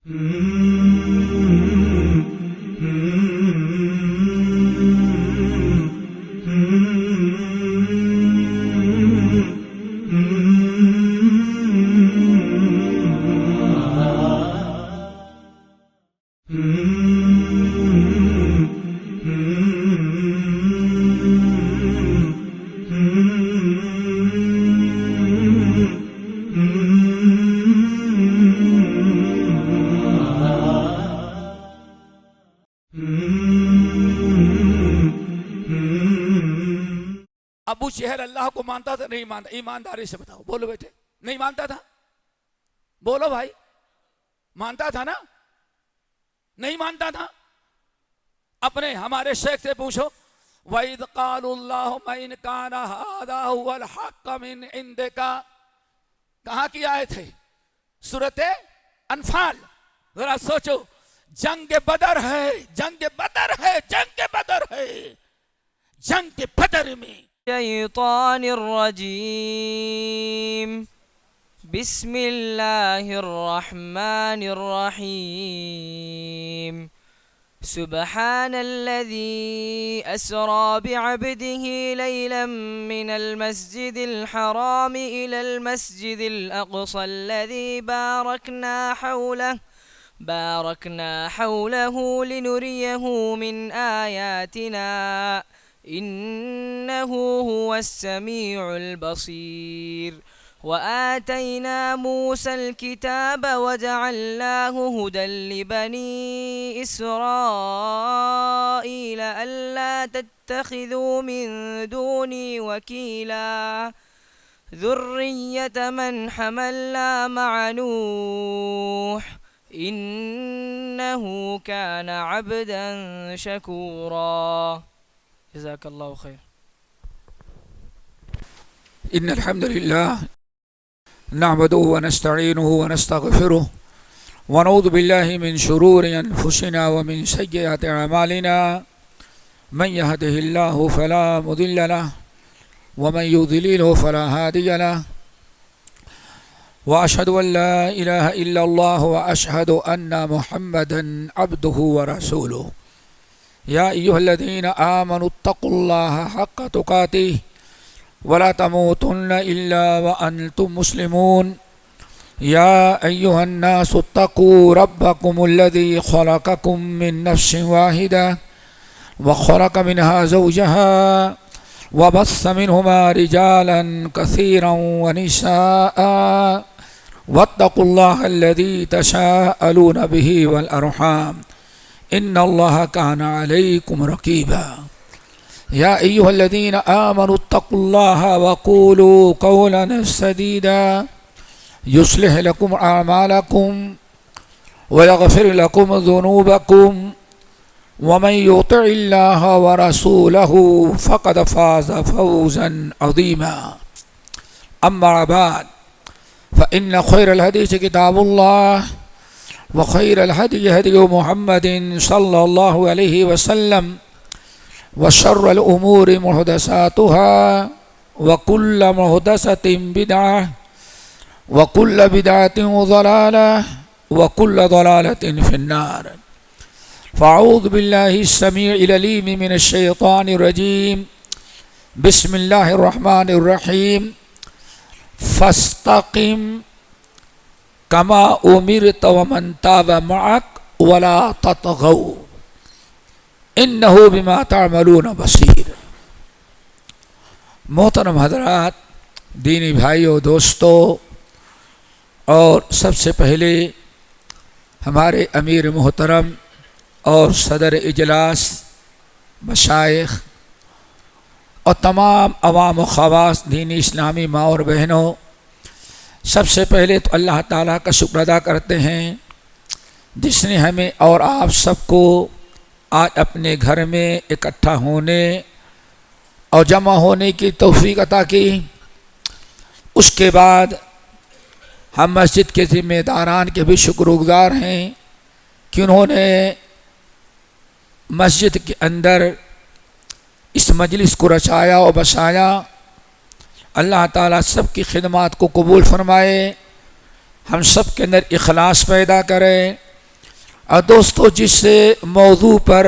अबू शहर अल्लाह को मानता था नहीं मानता? ईमानदारी से बताओ, बोलो बेटे। नहीं मानता था? बोलो भाई, मानता था ना? नहीं मानता था? अपने हमारे शेख से पूछो, वइद क़ालुल्लाहुम्मा इन काना हाज़ा हुवल हक़्क़ मिन इंदिका, कहाँ की आयत है? सूरत अनफाल। जरा सोचो, जंग बदर है, जंग बदर है, जंग बदर है, जंग बदर में शैतानिर्रजीम बिस्मिल्लाहिर्रहमानिर्रहीम सुब्हानल्लज़ी अस्रा बिअब्दिही लैलन मिनल मस्जिदिल हराम इलल मस्जिदिल अक़सल्लज़ी बारकना हौलहु लिनुरियहु मिन आयातिना इन्नहु हुवस्समीउल बसीर वआतैना मूसल किताब वजअलनाहु हुदल लिबनी इसराईल अल्ला तत्तखिज़ू मिन दूनी वकीला ज़ुर्रिय्यत मन हमलना मअ नूह इन्नहु कान अब्दन शकूरा। जज़ाकल्लाहु खैर। इन्नल हम्दुलिल्लाह नहमदुहु व नस्तईनुहु व नस्तगफिरुह व नऊज़ु बिल्लाहि मिन शुरूरि अनफुसिना व मिन सय्यिआति अमालिना मन यहदिहिल्लाहु फला मुदिल्ल लहु व मन युद्लिलहु फला हादिय लहु व अशहदु अन ला इलाहा इल्लल्लाह व अशहदु अन्ना मुहम्मदन अब्दुहु व रसूलुहु। या अय्युहल्लज़ीना आमनुत्तक़ुल्लाहा हक़्क़ तुक़ातिह वला तमूतुन्न इल्ला व अंतुम मुस्लिमून। या अय्युहन्नासुत्तक़ू रब्बकुमुल्लज़ी ख़लक़कुम मिन नफ्सिन वाहिदा व ख़लक़ मिनहा ज़ौजहा व बस्स मिनहुमा रिजालन कसीरन व निसाअ वत्तक़ुल्लाहल्लज़ी तसाअलून बिही वल अर्हाम इन्नल्लाह काना अलैकुम रक़ीबा। या अय्युहल्लज़ीना आमनुत्तक़ुल्लाहा वक़ूलू क़ौलन सदीदा युस्लिह लकुम अअमालकुम व यग़फिर लकुम ज़ुनूबकुम व मन युतिइल्लाह व रसूलहु फ़क़द फ़ाज़ फ़ौज़न अज़ीमा। अम्मा बअद फ़इन्न ख़ैरल हदीस किताबुल्लाह व खैरल हदी हदी मुहम्मदिन सल्लल्लाहु अलैहि वसल्लम व शर्रल उमूरि मुहदसातुहा व कुल्ल मुहदसतिन बिदअह व कुल्ल बिदअतिन ज़लालह व कुल्ल ज़लालतिन फिन्नार। फ़अऊज़ु बिल्लाहिस समीइल अलीम मिनश शैतानिर रजीम बिस्मिल्लाहिर रहमानिर रहीम फस्तक़िम कमा उमिरत वमन ताब मअक वला ततगौ इन्नहु बिमा तामलून बसीर। मोहतरम हज़रात, दीनी भाइयों, दोस्तों, और सबसे पहले हमारे अमीर मोहतरम और सदर इजलास मशाइख और तमाम अवाम व ख़वास दीनी इस्लामी माँ और बहनों, सबसे पहले तो अल्लाह ताला का शुक्र अदा करते हैं जिसने हमें और आप सबको आज अपने घर में इकट्ठा होने और जमा होने की तौफीक अता की। उसके बाद हम मस्जिद के ज़िम्मेदारान के भी शुक्रगुज़ार हैं कि उन्होंने मस्जिद के अंदर इस मजलिस को रचाया और बसाया। अल्लाह ताला सब की खिदमत को कबूल फरमाए, हम सब के अंदर इखलास पैदा करे और दोस्तों, जिस मौजू पर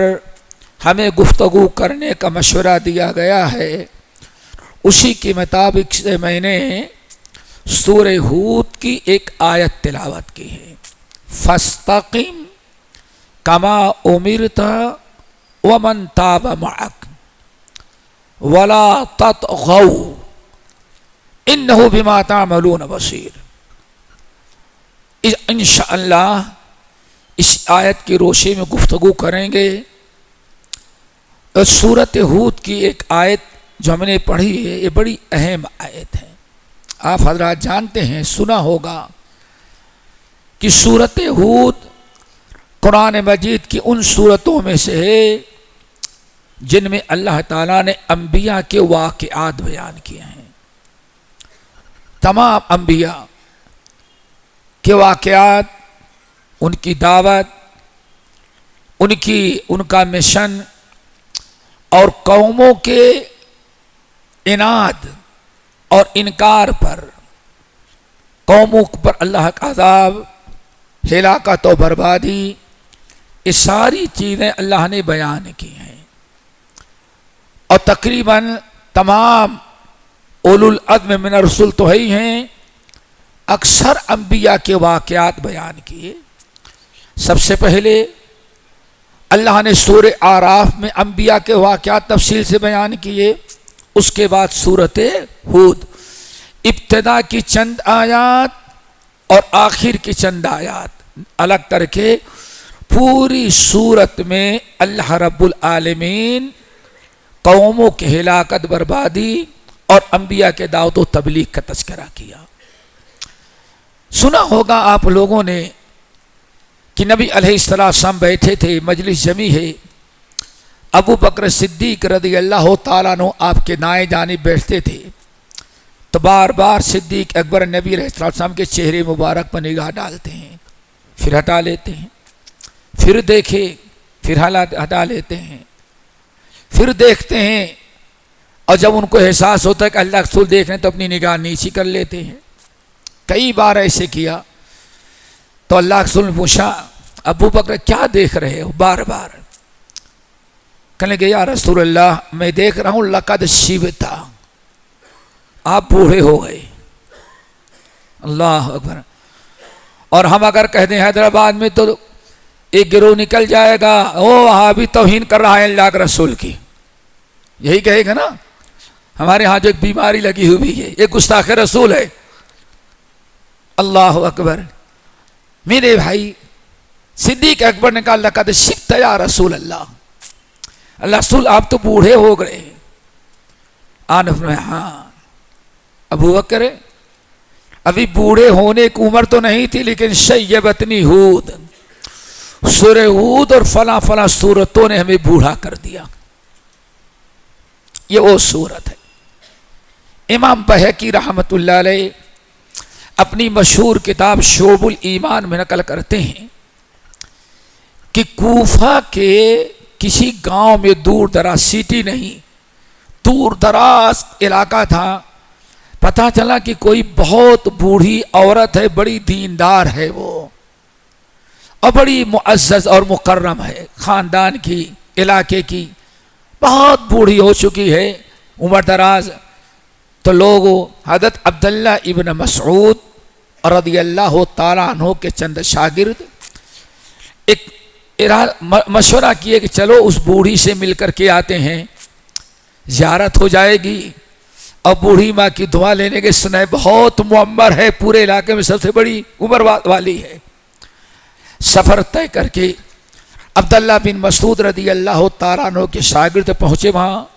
हमें गुफ्तगू करने का मशवरा दिया गया है उसी के मुताबिक से मैंने सूरह हूद की एक आयत तिलावत की है। फस्तकिम कमा उमिरता वमन ताब मअक वला ततगौ इन्नहु बिमा तामलून बसीर। इंशाअल्लाह इस आयत की रोशनी में गुफ्तगू करेंगे। और सूरत हूद की एक आयत जो हमने पढ़ी है ये बड़ी अहम आयत है। आप हजरात जानते हैं, सुना होगा कि सूरत हूद कुरान मजीद की उन सूरतों में से है जिनमें अल्लाह ताला ने अंबिया के वाक़यात बयान किए हैं। तमाम अंबिया के वाक़यात, उनकी दावत, उनका मिशन और कौमों के इनाद और इनकार पर, कौमों पर अल्लाह का अज़ाब, हिलाकत और बर्बादी, ये सारी चीज़ें अल्लाह ने बयान की हैं। और तकरीबन तमाम उलुल अज़्म मिन रसूल तो ही हैं, अक्सर अंबिया के वाक़यात बयान किए। सबसे पहले अल्लाह ने सूरह आराफ में अंबिया के वाक़यात तफसील से बयान किए। उसके बाद सूरत हूद, इब्तिदा की चंद आयात और आखिर की चंद आयात अलग करके पूरी सूरत में अल्लाह रब्बुल आलमीन कौमों के हिलाकत, बर्बादी और अंबिया के दावत व तबलीग का तज़किरा किया। सुना होगा आप लोगों ने कि नबी अलैहिस्सलाम बैठे थे, मजलिस जमी है, अबू बकर सिद्दीक रज़ी अल्लाह ताला अन्हु आपके दाएं जानिब बैठते थे। तो बार बार सिद्दीक अकबर नबी अलैहिस्सलाम के चेहरे मुबारक पर निगाह डालते हैं, फिर हटा लेते हैं, फिर देखे, फिर हटा लेते हैं, फिर देखते हैं। और जब उनको एहसास होता है कि अल्लाह रसूल देख रहे हैं तो अपनी निगाह नीची कर लेते हैं। कई बार ऐसे किया तो अल्लाह रसूल ने पूछा, अबू बकर क्या देख रहे हो? बार बार कहने लगे, या रसूल अल्लाह, मैं देख रहा हूं लक़द शिबता, आप बूढ़े हो गए। अल्लाह अकबर। और हम अगर कह दें हैदराबाद में तो एक गिरोह निकल जाएगा, ओ वहां भी तौहीन कर रहा है अल्लाह के रसूल की, यही कहेगा ना। हमारे यहाँ जो एक बीमारी लगी हुई है, ये गुस्ताखे रसूल है। अल्लाह अकबर। मेरे भाई सिद्दीक अकबर ने कहा, लक़द शिबता या रसूल अल्लाह, अल्लाह रसूल आप तो बूढ़े हो गए। आनफ में, हाँ अबू बकर अभी बूढ़े होने की उम्र तो नहीं थी, लेकिन शय्यबतनी हूद, सूरह हूद और फला फला सूरतों ने हमें बूढ़ा कर दिया। ये वो सूरत है। इमाम बहकी रहमतुल्लाह अलैह अपनी मशहूर किताब शोबुल ईमान में नकल करते हैं कि कूफा के किसी गांव में, दूर दराज, सिटी नहीं, दूर दराज इलाका था, पता चला कि कोई बहुत बूढ़ी औरत है, बड़ी दीनदार है वो, और बड़ी मुअज़्ज़ज़ और मुकर्रम है, ख़ानदान की, इलाके की, बहुत बूढ़ी हो चुकी है, उम्र दराज। तो लोग हज़रत अब्दुल्ला इब्न मसऊद रज़ियल्लाहु ताला अन्हु के चंद शागिर्द एक मशवरा किए कि चलो उस बूढ़ी से मिलकर के आते हैं, ज़ियारत हो जाएगी और बूढ़ी माँ की दुआ लेने के सुनाए, बहुत मुअम्मर है, पूरे इलाके में सबसे बड़ी उम्र वाली है। सफ़र तय करके अब्दुल्ला बिन मसूद रज़ियल्लाहु ताला अन्हु के शागिर्द पहुँचे वहाँ।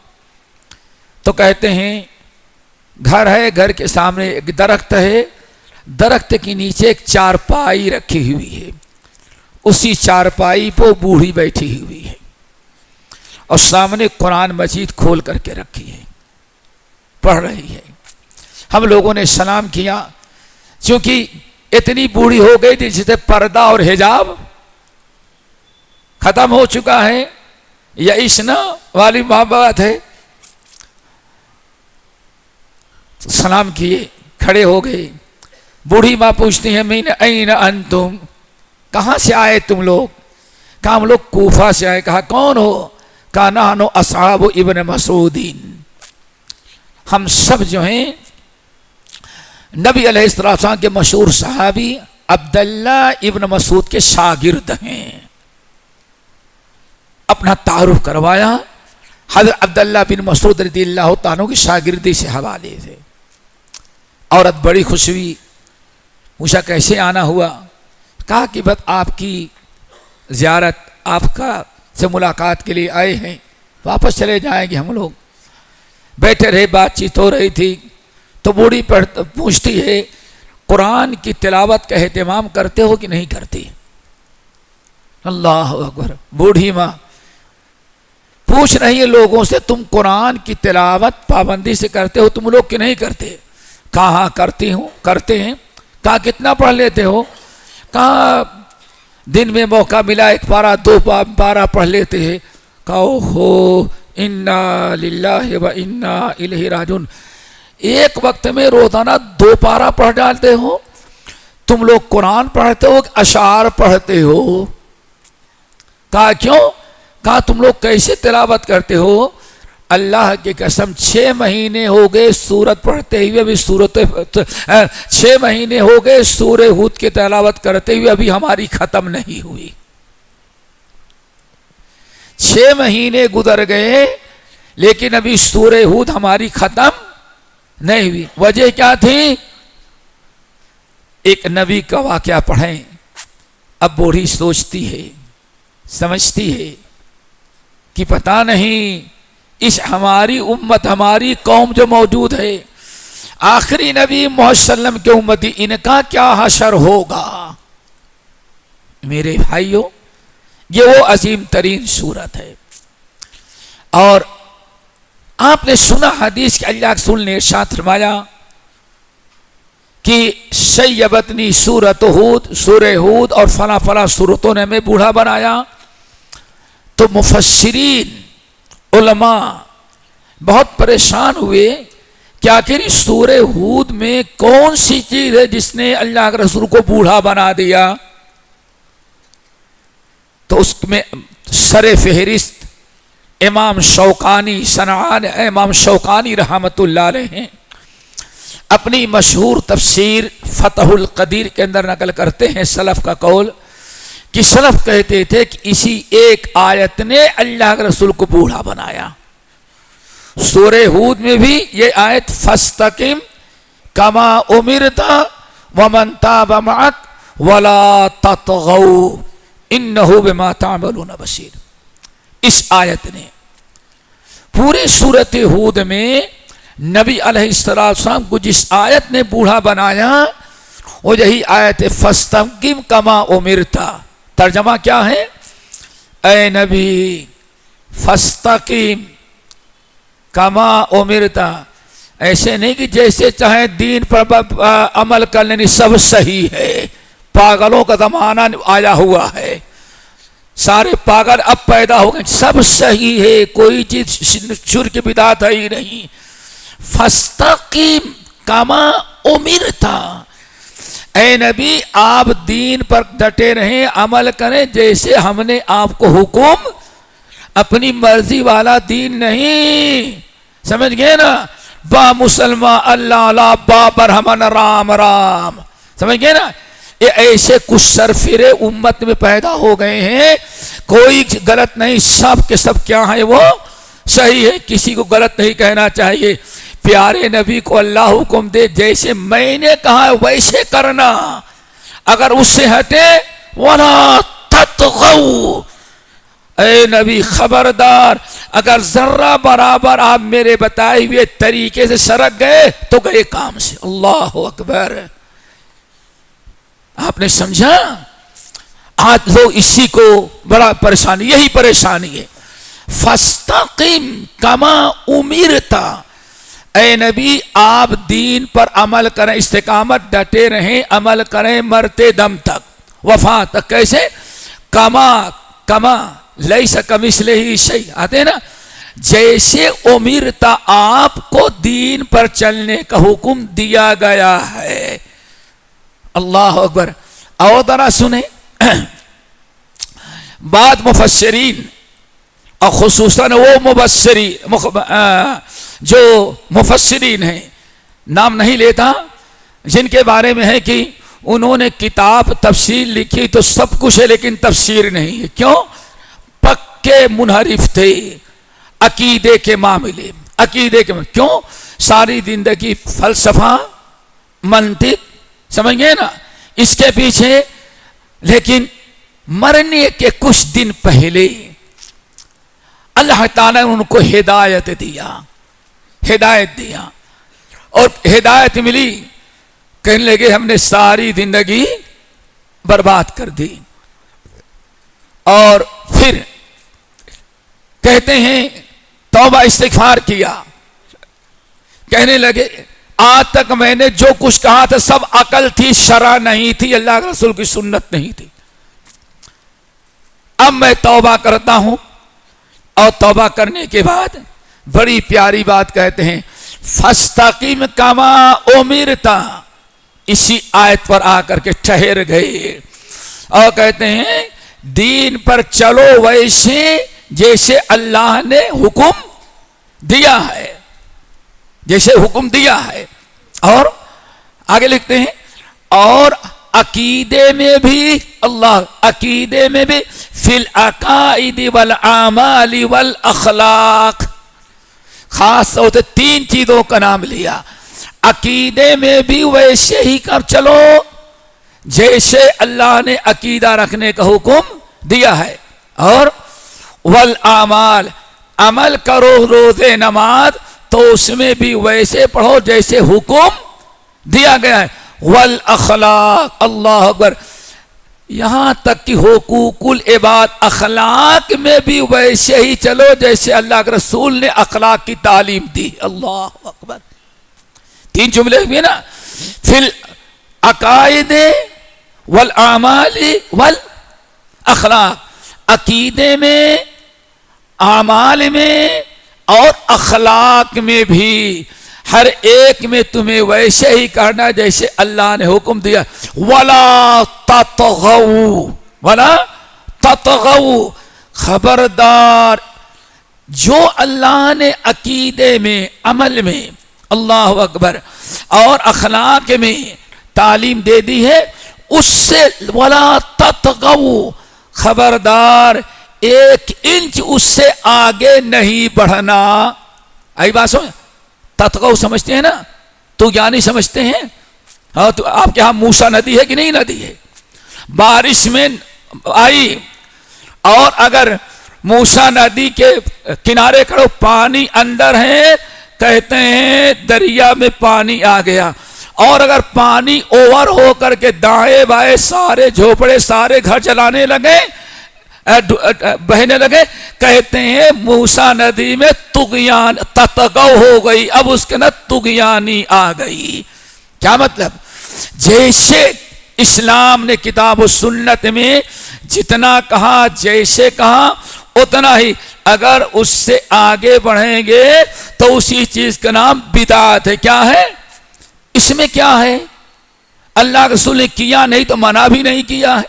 तो कहते हैं घर है, घर के सामने एक दरख्त है, दरख्त के नीचे एक चारपाई रखी हुई है, उसी चारपाई पर बूढ़ी बैठी हुई है और सामने कुरान मजीद खोल करके रखी है, पढ़ रही है। हम लोगों ने सलाम किया, क्योंकि इतनी बूढ़ी हो गई थी जिसे पर्दा और हिजाब खत्म हो चुका है, या इश्ना वाली बात है। सलाम किए, खड़े हो गए। बूढ़ी माँ पूछती है, मीन ऐन अंतुम, कहाँ से आए तुम लोग? कहा हम लोग कूफा से आए। कहा कौन हो? कहा नानो असहाब इब्न मसूदीन, हम सब जो हैं नबी अलैहिस्सलाम के मशहूर सहाबी अब्दुल्ला इब्न मसूद के शागिर्द हैं। अपना तारुफ करवाया। हज़रत अब्दुल्ला बिन मसूद रज़ियल्लाहु ताला की शागिर्दी से हवाले से। औरत बड़ी खुश हुई, पूछा कैसे आना हुआ? कहा कि बस आपकी ज़ियारत, आपका से मुलाकात के लिए आए हैं, वापस चले जाएंगे हम लोग। बैठे रहे, बातचीत हो रही थी तो बूढ़ी पूछती है कुरान की तिलावत का एहतमाम करते हो कि नहीं करती? अल्लाह अकबर। बूढ़ी माँ पूछ रही है लोगों से, तुम कुरान की तिलावत पाबंदी से करते हो तुम लोग कि नहीं करते? कहा हाँ करती हूँ, करते हैं। कहा कितना पढ़ लेते हो? कहा दिन में मौका मिला एक पारा दो पारा पढ़ लेते हैं। कहा हो इन्ना लिल्लाहि व इन्ना इलैहि राजिऊन, एक वक्त में रोजाना 2 पारा पढ़ डालते हो? तुम लोग कुरान पढ़ते हो, अशार पढ़ते हो? कहा क्यों? कहा तुम लोग कैसे तिलावत करते हो? अल्लाह की कसम 6 महीने हो गए सूरत पढ़ते हुए, अभी सूरत 6 महीने हो गए सूरह हूद की तिलावत करते हुए, अभी हमारी खत्म नहीं हुई। 6 महीने गुजर गए लेकिन अभी सूरह हूद हमारी खत्म नहीं हुई। वजह क्या थी? एक नबी का वाकया पढ़ें। अब बूढ़ी सोचती है, समझती है कि पता नहीं इस हमारी उम्मत, हमारी कौम जो मौजूद है, आखिरी नबी मोहम्मद सल्लम के उम्मती, इनका क्या हशर होगा। मेरे भाइयों, ये वो अजीम तरीन सूरत है। और आपने सुना हदीस के अल्लाह के रसूल ने इरशाद फरमाया कि सय्यबतनी सूरत हूद, सूरह हूद और फला फला सूरतों ने हमें बूढ़ा बनाया। तो मुफस्सिरीन उलमा बहुत परेशान हुए कि आखिर इस सूरह हूद में कौन सी चीज है जिसने अल्लाह के रसूल को बूढ़ा बना दिया। तो उसमें सरे फहरिस्त इमाम शौकानी, सनआन इमाम शौकानी रहमतुल्लाह अलैह अपनी मशहूर तफसीर फतहुल कदीर के अंदर नकल करते हैं सलफ का कौल कि सलफ कहते थे कि इसी एक आयत ने अल्लाह के रसूल को बूढ़ा बनाया। सूरह हूद में भी ये आयत फस्तकिम कमा उमिरता वमन ताब मअक वला ततगौ इन्नहु बिमा तामलून बसीर। इस आयत ने पूरे सूरत हूद में नबी अलैहिस्सलाम को जिस आयत ने बूढ़ा बनाया वो यही आयत फस्तकिम कमा उमिरता। तर्जमा क्या है? ऐ नबी फस्तकिम कमा उमिरता, ऐसे नहीं कि जैसे चाहे दीन पर अमल कर लेनी सब सही है। पागलों का जमाना आया हुआ है, सारे पागल अब पैदा हो गए, सब सही है, कोई चीज शुर्क बिदात है ही नहीं। फस्तकीम कमा उमिरता, ऐ नबी आप दीन पर डटे रहें, अमल करें जैसे हमने आपको हुक्म, अपनी मर्जी वाला दीन नहीं। समझ गए ना? बा मुसलमान अल्लाह अल्लाह बा बरहमन राम राम। समझ गए ना? ये ऐसे कुछ सरफिरे उम्मत में पैदा हो गए हैं, कोई गलत नहीं, सब के सब क्या है वो सही है, किसी को गलत नहीं कहना चाहिए। प्यारे नबी को अल्लाह हुक्म दे जैसे मैंने कहा है वैसे करना, अगर उससे हटे वला ततगौ, ऐ नबी खबरदार, अगर जर्रा बराबर आप मेरे बताए हुए तरीके से सरक गए तो गए काम से। अल्लाह अकबर। आपने समझा? आज लोग इसी को बड़ा परेशानी, यही परेशानी है। फस्तकीम कमा उमिरता, ऐ नबी आप दीन पर अमल करें, इस्तिकामत डटे रहें, अमल करें मरते दम तक, वफा तक। कैसे? कमा कमा लैसा कमिस्लिही शै, आते ना, जैसे उमिरता आपको दीन पर चलने का हुक्म दिया गया है। अल्लाह अकबर। और जरा सुने, बाद मुफस्सिरीन और खुसूसन वो मुबस्सिरी जो मुफस्सिरीन हैं, नाम नहीं लेता, जिनके बारे में है कि उन्होंने किताब तफसीर लिखी तो सब कुछ है लेकिन तफसीर नहीं है। क्यों? पक्के मुनहरिफ थे अकीदे के मामले, अकीदे के क्यों? सारी जिंदगी फलसफा मंतिक समझ गए ना, इसके पीछे। लेकिन मरने के कुछ दिन पहले अल्लाह ताला ने उनको हिदायत दिया, हिदायत दिया, और हिदायत मिली, कहने लगे हमने सारी जिंदगी बर्बाद कर दी। और फिर कहते हैं तौबा इस्तिगफार किया, कहने लगे आज तक मैंने जो कुछ कहा था सब अकल थी, शरा नहीं थी, अल्लाह के रसूल की सुन्नत नहीं थी। अब मैं तौबा करता हूं। और तौबा करने के बाद बड़ी प्यारी बात कहते हैं, फस्तकीम कमा उमिरता, इसी आयत पर आकर के ठहर गए और कहते हैं दीन पर चलो वैसे जैसे अल्लाह ने हुक्म दिया है, जैसे हुक्म दिया है। और आगे लिखते हैं और अकीदे में भी, अल्लाह अकीदे में भी फिल अकाइदी वल आमाली वल अखलाक, खास तौर से 3 चीजों का नाम लिया। अकीदे में भी वैसे ही कर चलो जैसे अल्लाह ने अकीदा रखने का हुक्म दिया है, और वल आमाल, अमल करो रोजे नमाज तो उसमें भी वैसे पढ़ो जैसे हुक्म दिया गया है। वल अखलाक, अल्लाह अकबर, यहां तक कि हुकूकुल इबाद, अखलाक में भी वैसे ही चलो जैसे अल्लाह के रसूल ने अखलाक की तालीम दी। अल्लाह अकबर, 3 जुमले हुए ना, फिल अकायदे वल आमाली वल अखलाक, अकीदे में, आमाल में और अखलाक में भी, हर एक में तुम्हें वैसे ही करना जैसे अल्लाह ने हुक्म दिया। वला ततगऊ, वला ततगऊ, खबरदार, जो अल्लाह ने अकीदे में, अमल में, अल्लाह अकबर, और अखलाक में तालीम दे दी है, उससे वला ततगऊ, खबरदार 1 इंच उससे आगे नहीं बढ़ना। आई बात समझ? ततगऊ समझते हैं ना, तो ज्ञानी समझते हैं। हाँ, तो आपके यहां मूसा नदी है कि नहीं नदी है? बारिश में आई और अगर मूसा नदी के किनारे खड़ो, पानी अंदर है, कहते हैं दरिया में पानी आ गया, और अगर पानी ओवर हो करके दाएं बाएं सारे झोपड़े, सारे घर जलाने लगे, बहने लगे, कहते हैं मूसा नदी में तुगयान, ततगौ हो गई, अब उसके न तुगयानी आ गई। क्या मतलब? जैसे इस्लाम ने किताब और सुन्नत में जितना कहा, जैसे कहा उतना ही, अगर उससे आगे बढ़ेंगे तो उसी चीज का नाम बिदात है। क्या है इसमें? क्या है? अल्लाह के रसूल ने किया नहीं तो मना भी नहीं किया है।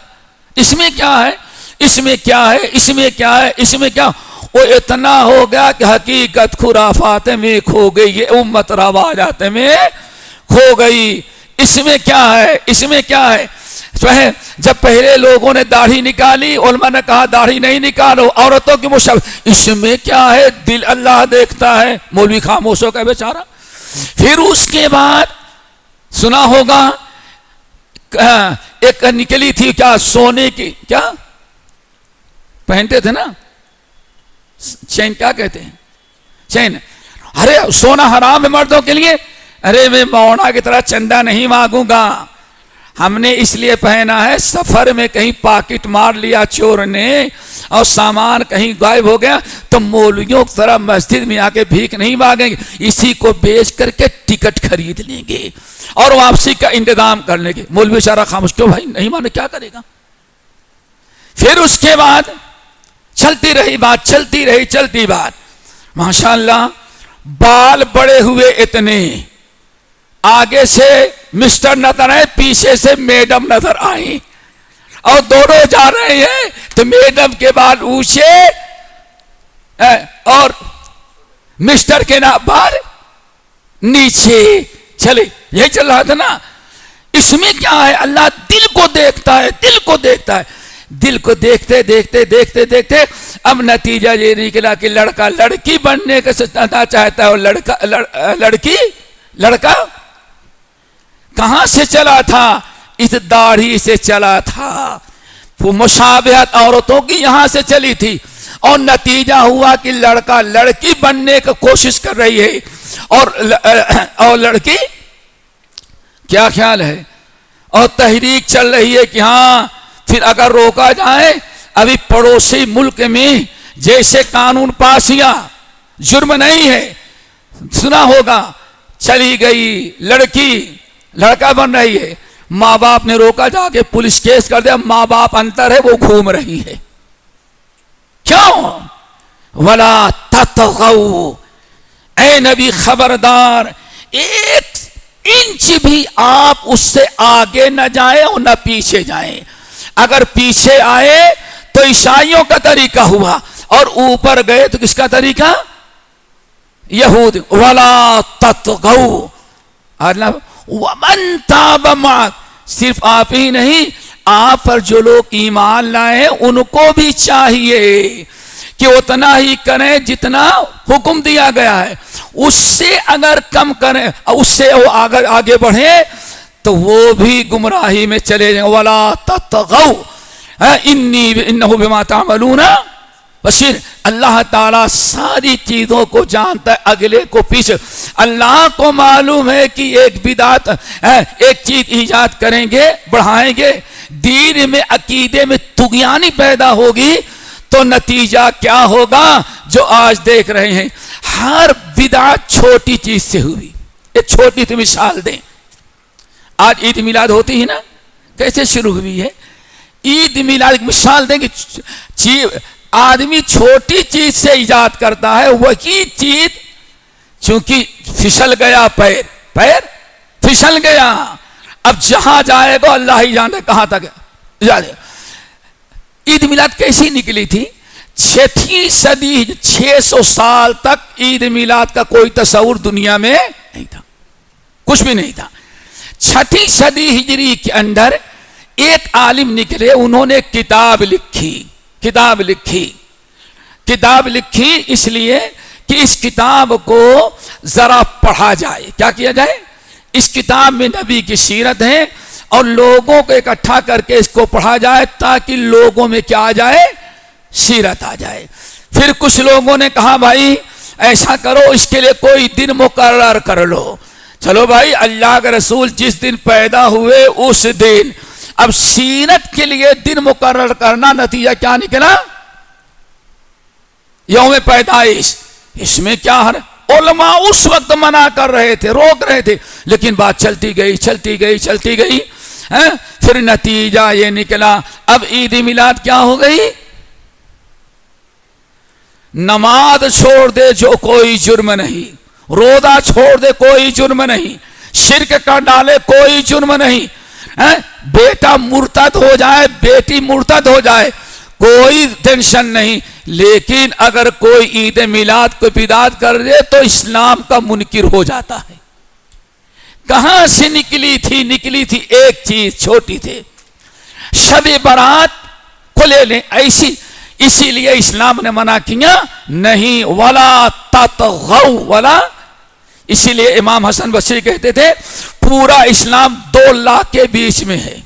इसमें क्या है? इसमें क्या है? इसमें क्या है? इसमें क्या? वो इतना हो गया कि हकीकत खुराफात में खो गई, ये उम्मत रवाजात में खो गई। इसमें क्या है? इसमें क्या है? जब पहले लोगों ने दाढ़ी निकाली, उलमा ने कहा दाढ़ी नहीं निकालो, औरतों की मुशब, इसमें क्या है? दिल अल्लाह देखता है, मौलवी खामोश हो गया बेचारा। फिर उसके बाद सुना होगा एक निकली थी, क्या सोने की, क्या पहनते थे ना, चैन, क्या कहते हैं, चैन। अरे सोना हराम है मर्दों के लिए। अरे मैं मौना की तरह चंदा नहीं मांगूंगा, हमने इसलिए पहना है, सफर में कहीं पॉकेट मार लिया चोर ने और सामान कहीं गायब हो गया तो मौलवियों की तरह मस्जिद में आके भीख नहीं मांगेंगे, इसी को बेच करके टिकट खरीद लेंगे और वापसी का इंतजाम कर लेंगे। मौलवी सारा खामोश, क्यों भाई नहीं माने, क्या करेगा? फिर उसके बाद चलती रही बात, चलती रही, चलती बात, माशाअल्लाह बाल बड़े हुए इतने, आगे से मिस्टर नजर आए, पीछे से मैडम नजर आई और दोनों जा रहे हैं, तो मैडम के बाल ऊंचे और मिस्टर के ना बाल नीचे चले, यही चल रहा था ना। इसमें क्या है, अल्लाह दिल को देखता है, दिल को देखता है। दिल को देखते देखते देखते देखते अब नतीजा ये निकला कि लड़का लड़की बनने का सोचना चाहता है और लड़की लड़का कहां से चला था, इस दाढ़ी से चला था। वो मुशाबहत औरतों की यहां से चली थी और नतीजा हुआ कि लड़का लड़की बनने की कोशिश कर रही है और लड़की क्या ख्याल है, और तहरीक चल रही है कि हाँ फिर अगर रोका जाए। अभी पड़ोसी मुल्क में जैसे कानून पास हुआ, जुर्म नहीं है, सुना होगा, चली गई लड़की लड़का बन रही है, माँ बाप ने रोका, जाके पुलिस केस कर दिया, माँ बाप अंतर है, वो घूम रही है। क्यों? वला ततगौ, ऐ नबी खबरदार, एक इंच भी आप उससे आगे न जाए और न पीछे जाए। अगर पीछे आए तो ईसाइयों का तरीका हुआ और ऊपर गए तो किसका तरीका, यहूद। वला ततगौ, वमन ताब माक, सिर्फ आप ही नहीं, आप पर जो लोग ईमान लाए उनको भी चाहिए कि उतना ही करें जितना हुक्म दिया गया है। उससे अगर कम करें, उससे वो आगे बढ़े तो वो भी गुमराही में चले जाए। वला ततगौ इन्नहु बिमा तामलूना बशीर। अल्लाह ताला सारी चीजों को जानता है, अगले को पीछे। अल्लाह को मालूम है कि एक बिदात एक चीज ईजाद करेंगे, बढ़ाएंगे, दीन में अकीदे में तुगयानी पैदा होगी तो नतीजा क्या होगा जो आज देख रहे हैं। हर बिदात छोटी चीज से हुई। एक छोटी सी मिसाल दें, आज ईद मिलाद होती है ना, कैसे शुरू हुई है ईद मिलाद। मिसाल दें कि आदमी छोटी चीज से इजाद करता है, वही चीज चूंकि फिसल गया, पैर फिसल गया, अब जहां जाएगा अल्लाह ही जाने कहां तक जाए। ईद मिलाद कैसी निकली थी? 6वीं सदी, 600 साल तक ईद मिलाद का कोई तस्वुर दुनिया में नहीं था, कुछ भी नहीं था। 6वीं सदी हिजरी के अंदर एक आलिम निकले, उन्होंने किताब लिखी इसलिए कि इस किताब को जरा पढ़ा जाए। क्या किया जाए? इस किताब में नबी की सीरत है और लोगों को इकट्ठा करके इसको पढ़ा जाए ताकि लोगों में क्या आ जाए, सीरत आ जाए। फिर कुछ लोगों ने कहा भाई ऐसा करो, इसके लिए कोई दिन मुकर्रर कर लो। चलो भाई, अल्लाह के रसूल जिस दिन पैदा हुए उस दिन, अब सीरत के लिए दिन मुकर्रर करना, नतीजा क्या निकला? यौम पैदाइश। इसमें क्या है? उलमा उस वक्त मना कर रहे थे, रोक रहे थे, लेकिन बात चलती गई है? फिर नतीजा ये निकला, अब ईद मिलाद क्या हो गई? नमाज छोड़ दे जो कोई जुर्म नहीं, रोजा छोड़ दे कोई जुर्म नहीं, शिर्क कर डाले कोई जुर्म नहीं, बेटा मुर्तद हो जाए, बेटी मुर्तद हो जाए, कोई टेंशन नहीं। लेकिन अगर कोई ईद मिलाद को बिदात कर दे तो इस्लाम का मुनकिर हो जाता है। कहां से निकली थी एक चीज छोटी थी, शब-ए बारात को ले लें ऐसी। इसीलिए इस्लाम ने मना किया नहीं, वला ततगौ, वला। इसीलिए इमाम हसन बसरी कहते थे पूरा इस्लाम 2 लाख के बीच में है।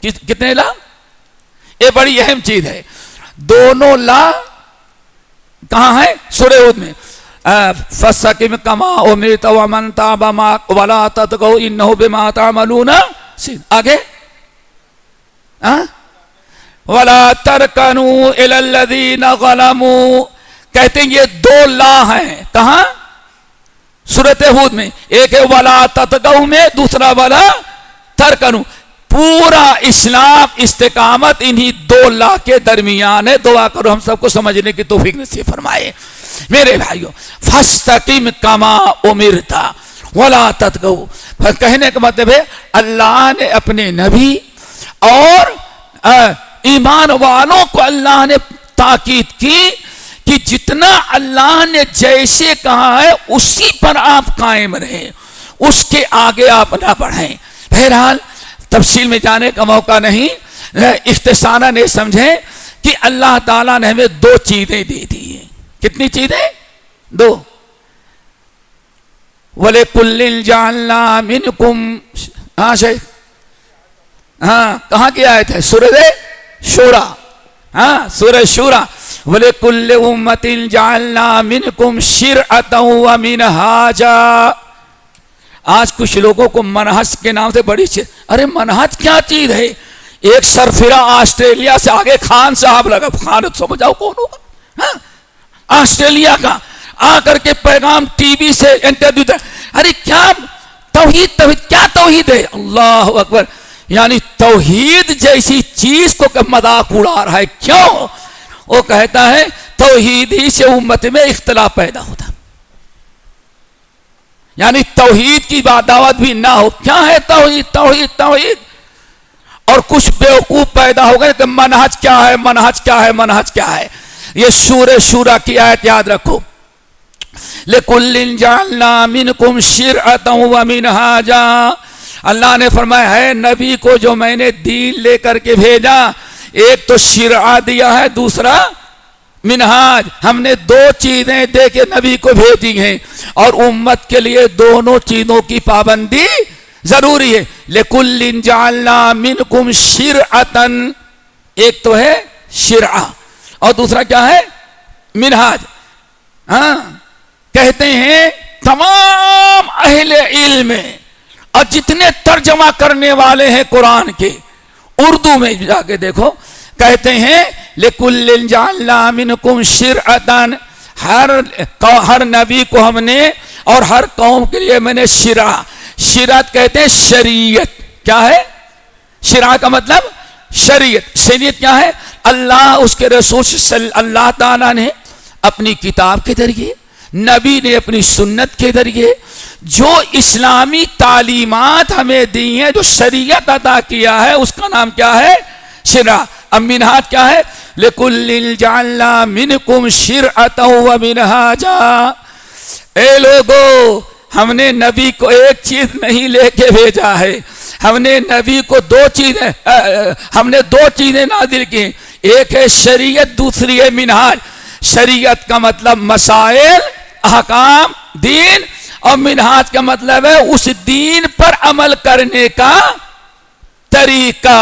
कितने ला? ये बड़ी अहम चीज है। दोनों ला कहां है? सूरह हूद में फसकिम कमा उमिरत व मन ताबा मा वला ततगौ इन्नहु बिमा तामलूना। आगे वला तरकनू इलल्लज़ीना ज़लमू। कहते हैं ये 2 ला हैं। कहां? सूरह हूद में। एक है वला ततगौ में, दूसरा वला तरकनू। पूरा इस्लाम इस्तिकामत इन्हीं 2 ला के दरमियान है। दुआ करो हम सबको समझने की तौफीक नसीब फरमाए। मेरे भाइयों, फस्तकीम कमा उमिरता वला ततगौ, कहने का मतलब है अल्लाह ने अपने नबी और ईमान वालों को अल्लाह ने ताकीद की कि जितना अल्लाह ने जैसे कहा है उसी पर आप कायम रहें, उसके आगे आप ना बढ़ें। बहरहाल तफसील में जाने का मौका नहीं, इख्तिसारा ने समझे कि अल्लाह ताला ने हमें दो चीजें दे दी हैं। कितनी चीजें? दो। वले कुल्लिल जालना मिनकुम, हाँ शेख, हाँ कहाँ की आयत है? सूरह शूरा, हाँ सूरह शूरा। वले कुल्ले उम्मतिल जालना मिनकुम शिरअतन व मिनहाजा। आज कुछ लोगों को मनहज के नाम से बड़ी चीज, अरे मनहज क्या चीज है? एक सरफिरा ऑस्ट्रेलिया से आगे खान साहब लगा, खान समझ जाओ कौन होगा, हाँ? ऑस्ट्रेलिया का आकर के पैगाम टीवी से इंटरव्यू दे, अरे क्या तौहीद, तौहीद क्या तौहीद है? अल्लाह अकबर। यानी तौहीद जैसी चीज को मजाक उड़ा रहा है। क्यों? वो कहता है तौहीद ही से उम्मत में इख्तिलाफ पैदा होता, यानी तौहीद की दावत भी ना हो। क्या है तौहीद? तौहीद तौहीद। और कुछ बेवकूफ पैदा हो गए कि मनहज क्या है, मनहज क्या है, मनहज क्या है। ये सूरह शूरा की आयत याद रखो, लिकुल्लिन जालना मिनकुम शिरअतन व मिनहाजा। अल्लाह ने फरमाया है नबी को जो मैंने दीन लेकर के भेजा, एक तो शिरआ दिया है, दूसरा मिनहाज। हमने दो चीजें दे के नबी को भेजी हैं और उम्मत के लिए दोनों चीजों की पाबंदी जरूरी है। लिकुल्लिन जालना मिनकुम शिरअतन, एक तो है शिरआ और दूसरा क्या है? मिनहाज। हाँ, कहते हैं तमाम अहले इल्म और जितने तर्जमा करने वाले हैं कुरान के, उर्दू में जाके देखो, कहते हैं लिकुल्लिन जालना मिनकुम शिरअतन, हर नबी को हमने और हर कौम के लिए मैंने शिरा, शिरात कहते हैं शरीयत। क्या है? शिरा का मतलब शरीयत। शरीयत क्या है? अल्लाह उसके रसूल अल्लाह ताला ने अपनी किताब के जरिए, नबी ने अपनी सुन्नत के जरिए जो इस्लामी तालीमात हमें दी हैं, जो शरीयत अता किया है, उसका नाम क्या है? शिरा। अब मिनहाज क्या है? लिकुल्लिन जालना मिनकुम शिरअतन व मिनहाजा। ए लोगो, हमने नबी को एक चीज नहीं लेके भेजा है, हमने नबी को दो चीजें, हमने दो चीजें नाजिल की, एक है शरीयत, दूसरी है मिनहाज। शरीयत का मतलब मसाइल, अहकाम, दीन, और मिनहाज का मतलब है उस दीन पर अमल करने का तरीका।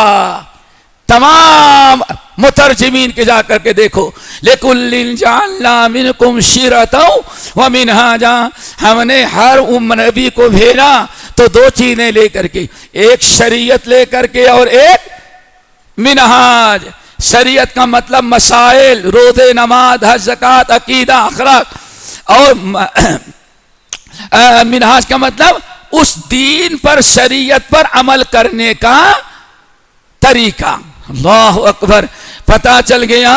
तमाम मुतरजमीन के जाकर के देखो, लिकुल्लिन जालना मिनकुम शिरअतन व मिनहाजा। हमने हर नबी को भेजा तो दो चीजें लेकर के, एक शरीयत लेकर के और एक मिनहाज। शरीयत का मतलब मसाइल, रोजे, नमाज, हज, ज़कात, अकीदा, अखलाक, और मिनहाज का मतलब उस दीन पर, शरीयत पर अमल करने का तरीका। अल्लाह अकबर। पता चल गया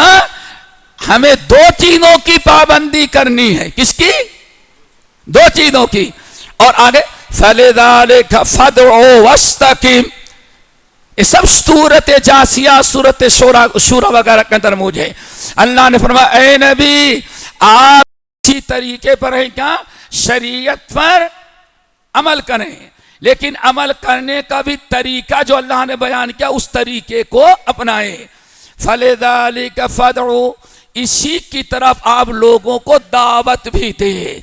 हमें दो चीजों की पाबंदी करनी है। किसकी? दो चीजों की। और आगे फलिज़ालिका फदउ वस्तकीम, ये सब सूरत जासिया, सूरत शूरा वगैरह के अंदर मुझे अल्लाह ने फरमाया ए नबी आप इसी तरीके पर है क्या? शरीयत पर अमल करें, लेकिन अमल करने का भी तरीका जो अल्लाह ने बयान किया उस तरीके को अपनाएं। फलिज़ालिका फदउ, इसी की तरफ आप लोगों को दावत भी दे।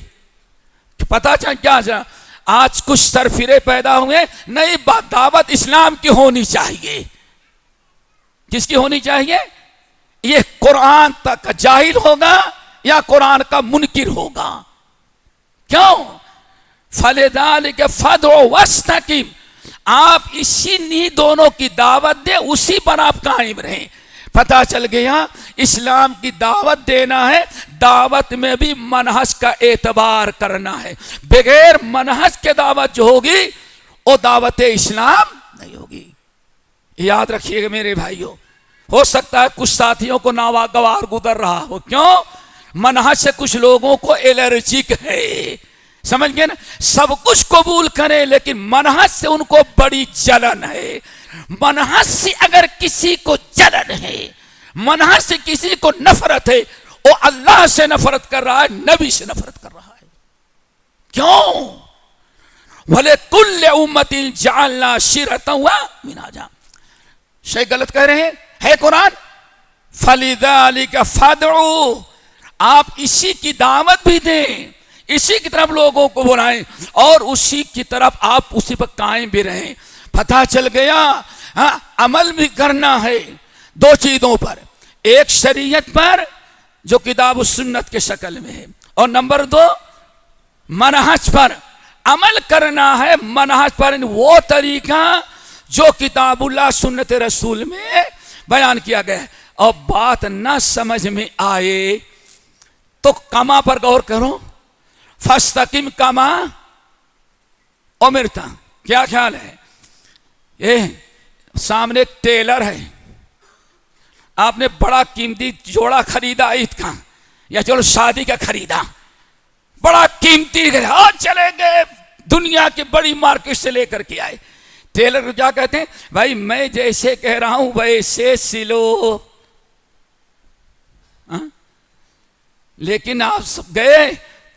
पता चल क्या आज कुछ सरफिरे पैदा हुए, नई बात दावत इस्लाम की होनी चाहिए। किसकी होनी चाहिए? ये कुरान तक जाहिल होगा या कुरान का मुनकिर होगा। क्यों? फलिज़ालिका फदउ वस्तकीम, आप इसी नी दोनों की दावत दे, उसी पर आप कायम रहें। पता चल गया इस्लाम की दावत देना है, दावत में भी मनहज का एतबार करना है। बगैर मनहज के दावत जो होगी वो दावत इस्लाम नहीं होगी। याद रखिएगा मेरे भाइयों, हो सकता है कुछ साथियों को नावागवार गुजर रहा हो। क्यों? मनहज से कुछ लोगों को एलर्जिक है, समझ गए ना? सब कुछ कबूल करें लेकिन मनहज से उनको बड़ी जलन है। मनहज से अगर किसी को जलन है, मनहज से किसी को नफरत है, वो अल्लाह से नफरत कर रहा है, नबी से नफरत कर रहा है। क्यों? भले कुल्ले उम्मतिन जालना शिरतन व मिनाजा। शेख गलत कह रहे हैं, है कुरान। फलिदालिका फदउ, आप इसी की दावत भी दें, इसी की तरफ लोगों को बुलाएं और उसी की तरफ आप उसी पर कायम भी रहें। पता चल गया, हाँ, अमल भी करना है दो चीजों पर, एक शरीयत पर जो किताब सुन्नत के शक्ल में है, और नंबर दो मनहज पर अमल करना है। मनहज पर वो तरीका जो किताबुल्लाह सुन्नत रसूल में बयान किया गया है। और बात ना समझ में आए तो कमा पर गौर करो, फस्तकिम कमा उमिरता। क्या ख्याल है? ये सामने एक टेलर है, आपने बड़ा कीमती जोड़ा खरीदा ईद का, या चलो शादी का खरीदा, बड़ा कीमती है, चले गए दुनिया की बड़ी मार्केट से लेकर के आए। टेलर को क्या कहते हैं? भाई मैं जैसे कह रहा हूं वैसे सिलो। लेकिन आप सब गए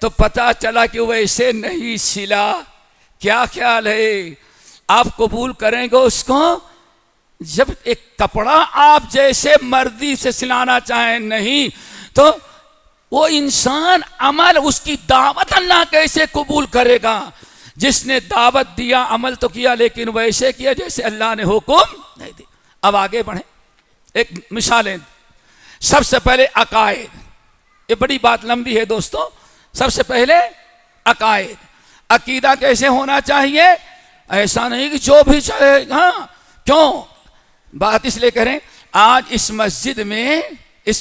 तो पता चला कि वैसे नहीं सिला। क्या ख्याल है? आप कबूल करेंगे उसको? जब एक कपड़ा आप जैसे मर्जी से सिलाना चाहें नहीं, तो वो इंसान अमल, उसकी दावत अल्लाह कैसे कबूल करेगा? जिसने दावत दिया, अमल तो किया लेकिन वैसे किया जैसे अल्लाह ने हुक्म नहीं दिया। अब आगे बढ़े, एक मिसालें। सबसे पहले अकायद, ये बड़ी बात लंबी है दोस्तों। सबसे पहले अकायद, अकीदा कैसे होना चाहिए? ऐसा नहीं कि जो भी चाहे। हाँ, क्यों बात इसलिए करें, आज इस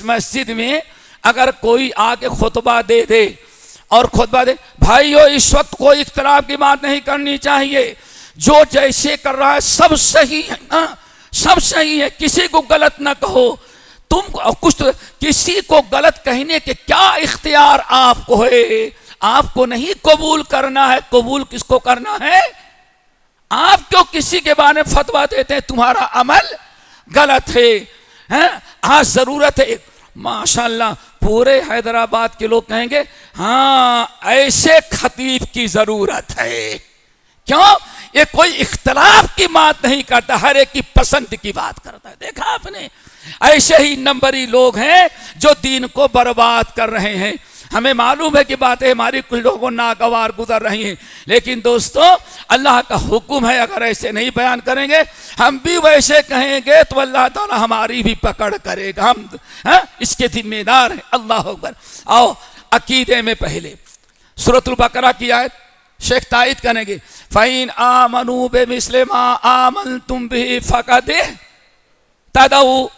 मस्जिद में अगर कोई आके खुतबा दे दे और खुतबा दे, भाइयों इस वक्त कोई इख्तिलाफ की बात नहीं करनी चाहिए, जो जैसे कर रहा है सब सही है, सब सही है, किसी को गलत ना कहो। तुम कुछ तो, किसी को गलत कहने के क्या इख्तियार आपको है? आपको नहीं कबूल करना है। कबूल किसको करना है? आप क्यों किसी के बारे में फतवा देते हैं? तुम्हारा अमल गलत है, हैं? आज जरूरत है, माशाल्लाह पूरे हैदराबाद के लोग कहेंगे हाँ ऐसे खतीब की जरूरत है। क्यों? ये कोई इख्तलाफ की बात नहीं करता, हर एक की पसंद की बात करता है। देखा आपने, ऐसे ही नंबरी लोग हैं जो दीन को बर्बाद कर रहे हैं। हमें मालूम है कि बातें हमारी कुछ लोगों को नागवार गुजर रही हैं, लेकिन दोस्तों अल्लाह का हुक्म है, अगर ऐसे नहीं बयान करेंगे, हम भी वैसे कहेंगे तो अल्लाह ताला हमारी भी पकड़ करेगा। हम इसके जिम्मेदार हैं। अल्लाह अकबर। आओ अकीदे में पहले सूरतुल बकरा की आयत शेख तायद करेंगे, फ़इन आमनू बिमिस्लिमा आमनतुम बिही फ़क़द तदऊ।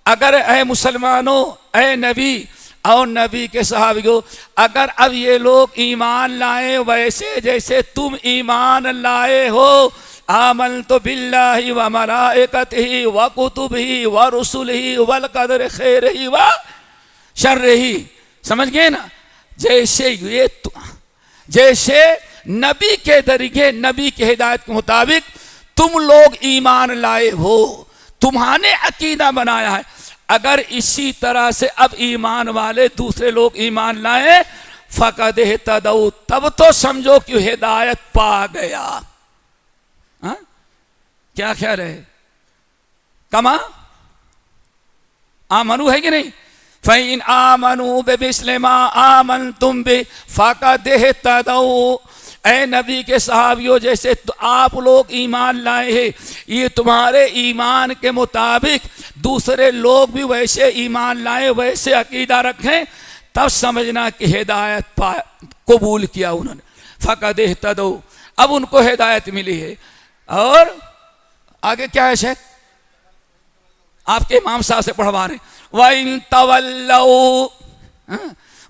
अगर ए मुसलमानों, ए नबी और नबी के सहाबियों, अगर अब ये लोग ईमान लाए वैसे जैसे तुम ईमान लाए हो, आमन तो बिल्लाहि व मलाइकतिही व कुतुबिही व रुसुलिही वल क़दर खैरिही व शर्रिही। समझ गए ना? जैसे नबी के जरिए, नबी के हिदायत के मुताबिक तुम लोग ईमान लाए हो, तुम्हारे अकीदा बनाया है, अगर इसी तरह से अब ईमान वाले दूसरे लोग ईमान लाए, फ़क़द इहतदऊ, तब तो समझो कि हिदायत पा गया। हा? क्या ख्याल है? कमा आमनू है कि नहीं? फ़इन आमनू बिमिस्लिमा आमनतुम बिही फ़क़द इहतदऊ। ऐ नबी के सहाबियों, जैसे तो आप लोग ईमान लाए हैं, ये तुम्हारे ईमान के मुताबिक दूसरे लोग भी वैसे ईमान लाए, वैसे अकीदा रखें, तब समझना कि हिदायत कबूल किया उन्होंने। फ़क़द इहतदऊ, अब उनको हिदायत मिली है। और आगे क्या है शेख? आपके इमाम साहब से पढ़वा रहे, वइन तवल्लऊ,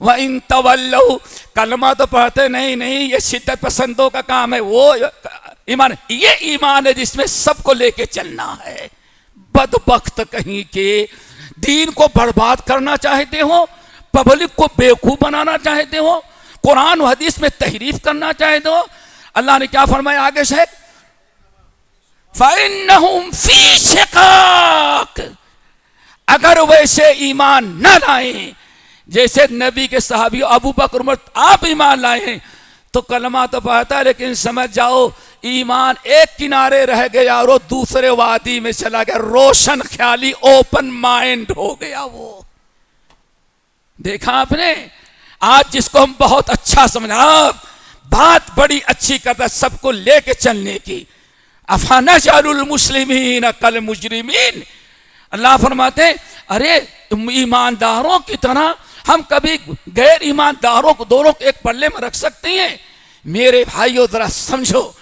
वइन तवल्लऊ, कलमा तो पढ़ते नहीं, ये शिद्दत पसंदों का काम है। वो ईमान, ये ईमान है जिसमें सबको लेके चलना है। बदबख्त कहीं के दीन को बर्बाद करना चाहते हो, पब्लिक को बेवकूफ बनाना चाहते हो, कुरान हदीस में तहरीफ करना चाहते हो। अल्लाह ने क्या फरमाया आगे से? फ़इन्नहुम फ़ी शिक़ाक़, अगर वैसे ईमान न लाएं जैसे नबी के सहाबी अबू बकर उमर आप ईमान लाए हैं तो कलमा तो पता है, लेकिन समझ जाओ ईमान एक किनारे रह गया और वो दूसरे वादी में चला गया, रोशन ख्याली, ओपन माइंड हो गया। वो देखा आपने, आज जिसको हम बहुत अच्छा समझा, बात बड़ी अच्छी करता, सबको लेके चलने की। अफनजअलुल मुस्लिमीन कल मुजरिमीन, अल्लाह फरमाते अरे ईमानदारों की तरह हम कभी गैर ईमानदारों को दोनों को एक पल्ले में रख सकते हैं? मेरे भाइयों जरा समझो।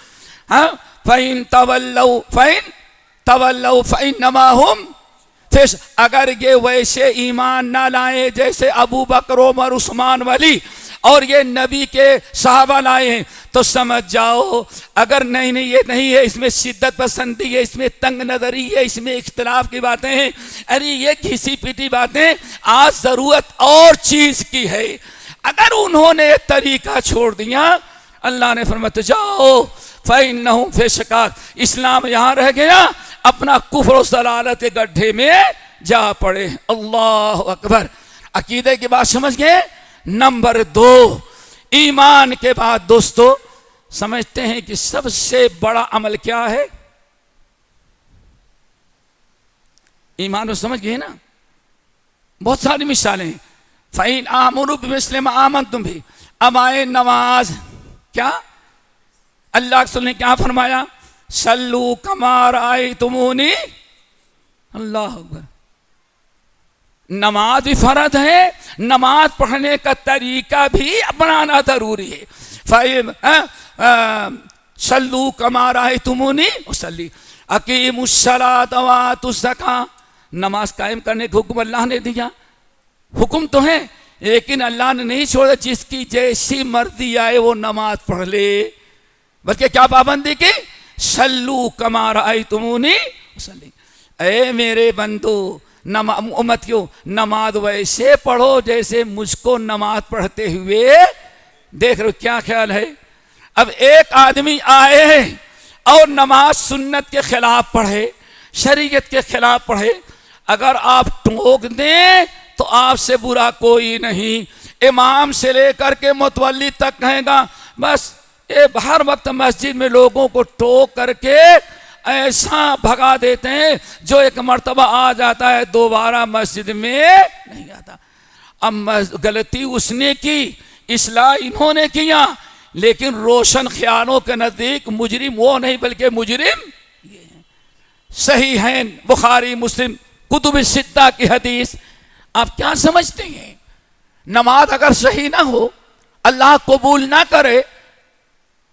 हाँ, फ़इन तवल्लौ फ़इन्नमा हुम, फिर अगर ये वैसे ईमान ना लाए जैसे अबू बकर उमर उस्मान वली और ये नबी के सहाबा लाए हैं तो समझ जाओ अगर नहीं ये नहीं है, इसमें शिद्दत पसंदी है, इसमें तंग नजरी है, इसमें इख्तिलाफ की बातें हैं, अरे ये घिसी पिटी बातें, आज जरूरत और चीज की है। अगर उन्होंने तरीका छोड़ दिया, अल्लाह ने फरमाया जाओ फ़इन्नहुम फ़ी शिक़ाक़, इस्लाम यहाँ रह गया, अपना कुफ्र और ज़लालत के गड्ढे में जा पड़े। अल्लाह अकबर। अकीदे की बात समझ गए। नंबर 2, ईमान के बाद दोस्तों समझते हैं कि सबसे बड़ा अमल क्या है? ईमान को समझ गए ना, बहुत सारी मिसालें। फ़इन आमनु बिमिस्लि मा आमनतुम भी, अब आए नमाज, क्या अल्लाह के ने क्या फरमाया? सल्लू कमा रअयतुमूनी, अल्लाह अकबर। नमाज भी फर्ज है, नमाज पढ़ने का तरीका भी अपनाना जरूरी है। सल्लू कमा रअयतुमूनी वसल्ली अकीमुस्सलात व आतुज़ ज़कात, नमाज कायम करने का हुक्म अल्लाह ने दिया। हुक्म तो है, लेकिन अल्लाह ने नहीं छोड़ा जिसकी जैसी मर्जी आए वो नमाज पढ़ ले, बल्कि क्या पाबंदी की? सल्लू कमा रअयतुमूनी वसल्ली, ऐ मेरे बंदो उम्मत क्यों, नमाज वैसे पढ़ो जैसे मुझको नमाज पढ़ते हुए देख रहे। क्या ख्याल है? अब एक आदमी आए और नमाज सुन्नत के खिलाफ पढ़े, शरीयत के खिलाफ पढ़े, अगर आप टोक दें तो आपसे बुरा कोई नहीं। इमाम से लेकर के मुतवल्ली तक कहेगा बस ये हर वक्त मस्जिद में लोगों को टोक करके ऐसा भगा देते हैं जो एक मर्तबा आ जाता है दोबारा मस्जिद में नहीं आता। अब गलती उसने की, इस्लाह इन्होंने किया, लेकिन रोशन ख्यालों के नजदीक मुजरिम वो नहीं बल्कि मुजरिम ये है। सही है बुखारी मुस्लिम कुतुब सित्ता की हदीस। आप क्या समझते हैं? नमाज अगर सही ना हो, अल्लाह कबूल ना करे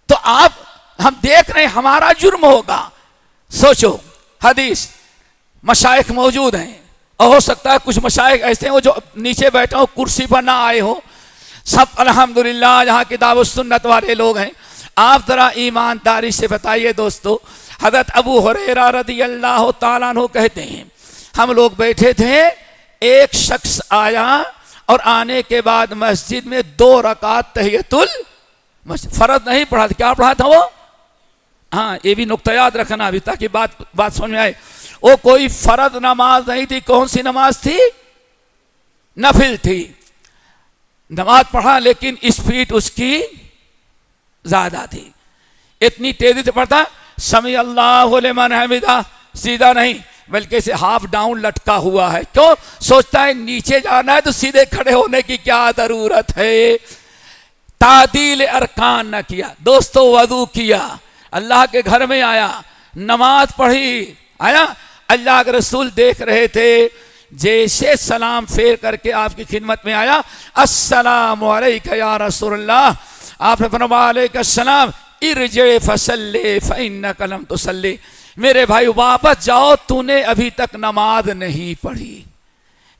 तो हम देख रहे हैं हमारा जुर्म होगा। सोचो, हदीस मशाइख मौजूद हैं और हो सकता है कुछ मशाइख ऐसे हो जो नीचे बैठे हो, कुर्सी पर ना आए हो, सब अल्हम्दुलिल्लाह यहाँ किताब सुन्नत वाले लोग हैं। आप जरा ईमानदारी से बताइए दोस्तों, हज़रत अबू हुरैरा रज़ियल्लाहु ताला अन्हु कहते हैं हम लोग बैठे थे, एक शख्स आया और आने के बाद मस्जिद में 2 रकात तहियतुल मस्जिद, फर्ज नहीं पढ़ा था। क्या पढ़ा था वो? हाँ, ये भी नुक्ता याद रखना अभी ताकि बात समझ में आए। वो कोई फर्ज नमाज नहीं थी। कौन सी नमाज थी? नफिल थी। नमाज पढ़ा लेकिन स्पीड उसकी ज्यादा थी, इतनी तेजी से पढ़ता समी अल्लाहु लिमन हमिदा, सीधा नहीं बल्कि से हाफ डाउन लटका हुआ है। क्यों? सोचता है नीचे जाना है तो सीधे खड़े होने की क्या जरूरत है। तादील अरकान न किया दोस्तों, वजू किया, अल्लाह के घर में आया, नमाज पढ़ी, आया, अल्लाह के रसूल देख रहे थे, जैसे सलाम फेर करके आपकी खिदमत में आया, अस्सलामु अलैका या रसूलल्लाह, आपने फरमाया अलैका सलाम, इरजे फसल्ले फइन्नका लम तुसल्ली, मेरे भाई वापस जाओ, तूने अभी तक नमाज नहीं पढ़ी।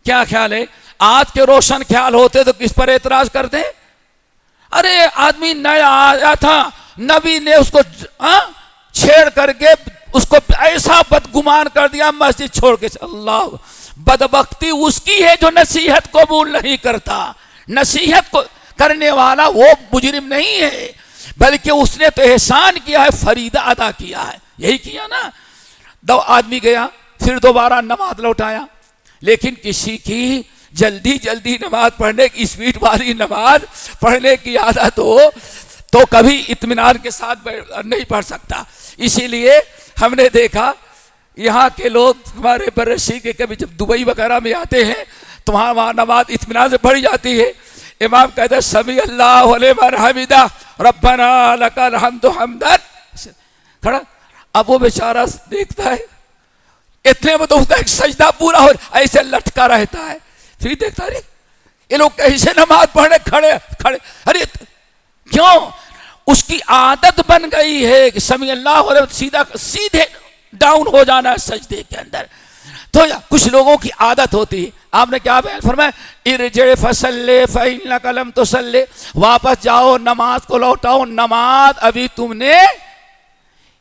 क्या ख्याल है? आज के रोशन ख्याल होते तो किस पर एतराज करते? अरे आदमी नया आया था, नबी ने उसको छेड़ करके उसको ऐसा बदगुमान कर दिया मस्जिद छोड़ के। अल्लाह, बदबख्ती उसकी है जो नसीहत कबूल नहीं करता। नसीहत को करने वाला वो मुजरिम नहीं है, बल्कि उसने तो एहसान किया है, फरीदा अदा किया है। यही किया ना। दो आदमी गया, फिर दोबारा नमाज लौटाया। लेकिन किसी की जल्दी जल्दी नमाज पढ़ने की, स्पीड वाली नमाज पढ़ने की आदत हो तो कभी इत्मीनान के साथ नहीं पढ़ सकता। इसीलिए हमने देखा यहाँ के लोग हमारे बरसी के कभी जब दुबई वगैरह में आते हैं तो वहाँ नमाज इत्मीनान से पढ़ी जाती है। इमाम कहते हैं समी अल्लाहु लिमन हमिदा रब्बना लकल हम्दु हम्दन, खड़ा। अब वो बेचारा देखता है, इतने में तो उसका एक सजदा पूरा हो, ऐसे लटका रहता है। फिर देखता है ये लोग कैसे नमाज पढ़ने खड़े खड़े, अरे क्यों? उसकी आदत बन गई है कि समी अल्लाह सीधे डाउन हो जाना है सजदे के अंदर। तो कुछ लोगों की आदत होती है। आपने क्या बयान फरमाया, इरजे फसल्ले फइन्नक लम तुसल्ले, वापस जाओ नमाज को लौटाओ। नमाज अभी तुमने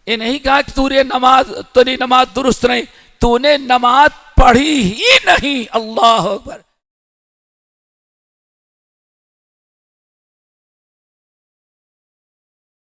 ये नहीं कहा कि तूने नमाज दुरुस्त नहीं, तूने नमाज पढ़ी ही नहीं। अल्लाह अकबर।